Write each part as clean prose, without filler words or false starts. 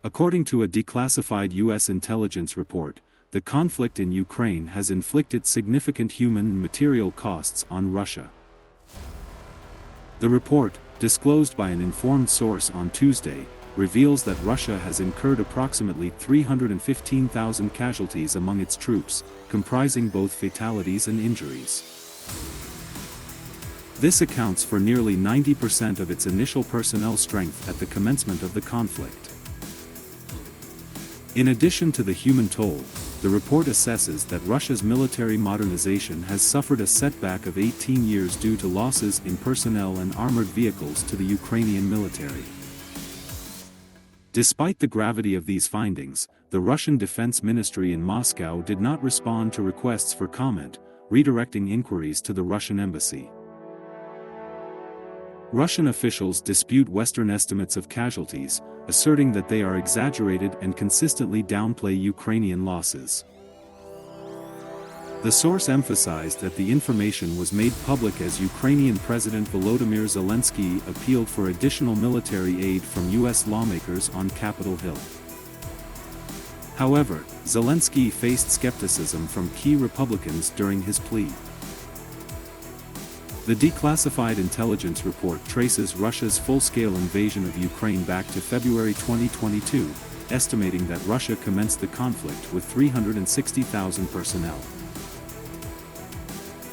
According to a declassified U.S. intelligence report, the conflict in Ukraine has inflicted significant human and material costs on Russia. The report, disclosed by an informed source on Tuesday, reveals that Russia has incurred approximately 315,000 casualties among its troops, comprising both fatalities and injuries. This accounts for nearly 90% of its initial personnel strength at the commencement of the conflict. In addition to the human toll, the report assesses that Russia's military modernization has suffered a setback of 18 years due to losses in personnel and armored vehicles to the Ukrainian military. Despite the gravity of these findings, the Russian Defense Ministry in Moscow did not respond to requests for comment, redirecting inquiries to the Russian embassy. Russian officials dispute Western estimates of casualties, asserting that they are exaggerated and consistently downplay Ukrainian losses. The source emphasized that the information was made public as Ukrainian President Volodymyr Zelenskiy appealed for additional military aid from U.S. lawmakers on Capitol Hill. However, Zelenskyy faced skepticism from key Republicans during his plea. The declassified intelligence report traces Russia's full-scale invasion of Ukraine back to February 2022, estimating that Russia commenced the conflict with 360,000 personnel.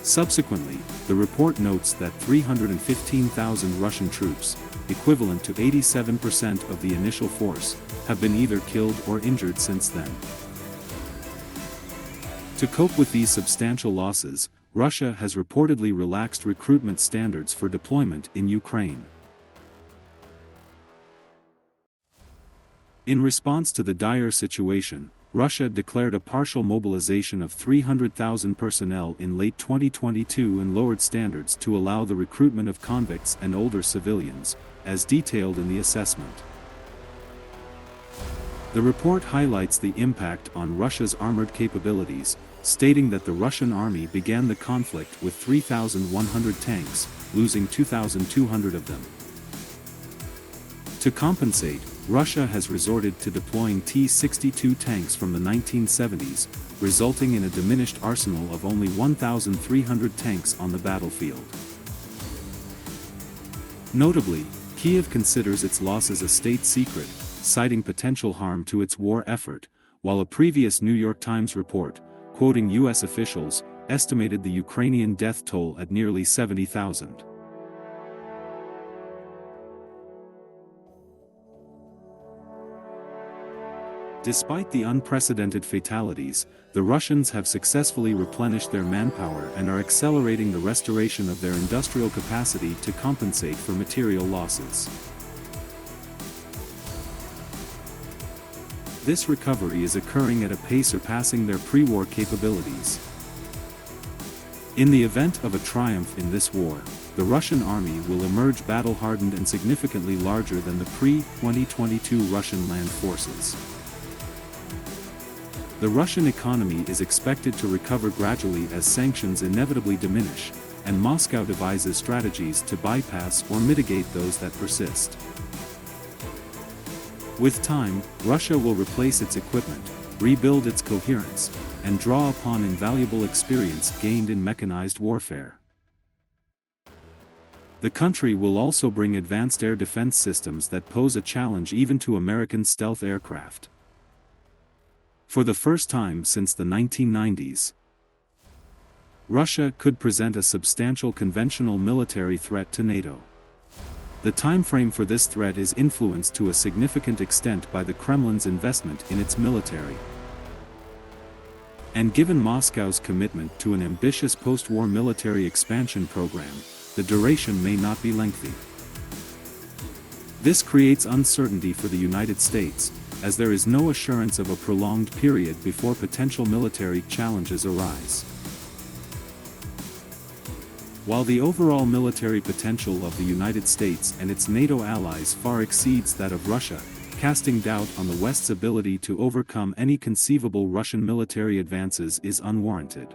Subsequently, the report notes that 315,000 Russian troops, equivalent to 87% of the initial force, have been either killed or injured since then. To cope with these substantial losses, Russia has reportedly relaxed recruitment standards for deployment in Ukraine. In response to the dire situation, Russia declared a partial mobilization of 300,000 personnel in late 2022 and lowered standards to allow the recruitment of convicts and older civilians, as detailed in the assessment. The report highlights the impact on Russia's armored capabilities, stating that the Russian army began the conflict with 3,100 tanks, losing 2,200 of them. To compensate, Russia has resorted to deploying T-62 tanks from the 1970s, resulting in a diminished arsenal of only 1,300 tanks on the battlefield. Notably, Kyiv considers its losses a state secret, citing potential harm to its war effort, while a previous New York Times report, quoting U.S. officials, estimated the Ukrainian death toll at nearly 70,000. Despite the unprecedented fatalities, the Russians have successfully replenished their manpower and are accelerating the restoration of their industrial capacity to compensate for material losses. This recovery is occurring at a pace surpassing their pre-war capabilities. In the event of a triumph in this war, the Russian army will emerge battle-hardened and significantly larger than the pre-2022 Russian land forces. The Russian economy is expected to recover gradually as sanctions inevitably diminish, and Moscow devises strategies to bypass or mitigate those that persist. With time, Russia will replace its equipment, rebuild its coherence, and draw upon invaluable experience gained in mechanized warfare. The country will also bring advanced air defense systems that pose a challenge even to American stealth aircraft. For the first time since the 1990s, Russia could present a substantial conventional military threat to NATO. The timeframe for this threat is influenced to a significant extent by the Kremlin's investment in its military. And given Moscow's commitment to an ambitious post-war military expansion program, the duration may not be lengthy. This creates uncertainty for the United States, as there is no assurance of a prolonged period before potential military challenges arise. While the overall military potential of the United States and its NATO allies far exceeds that of Russia, casting doubt on the West's ability to overcome any conceivable Russian military advances is unwarranted.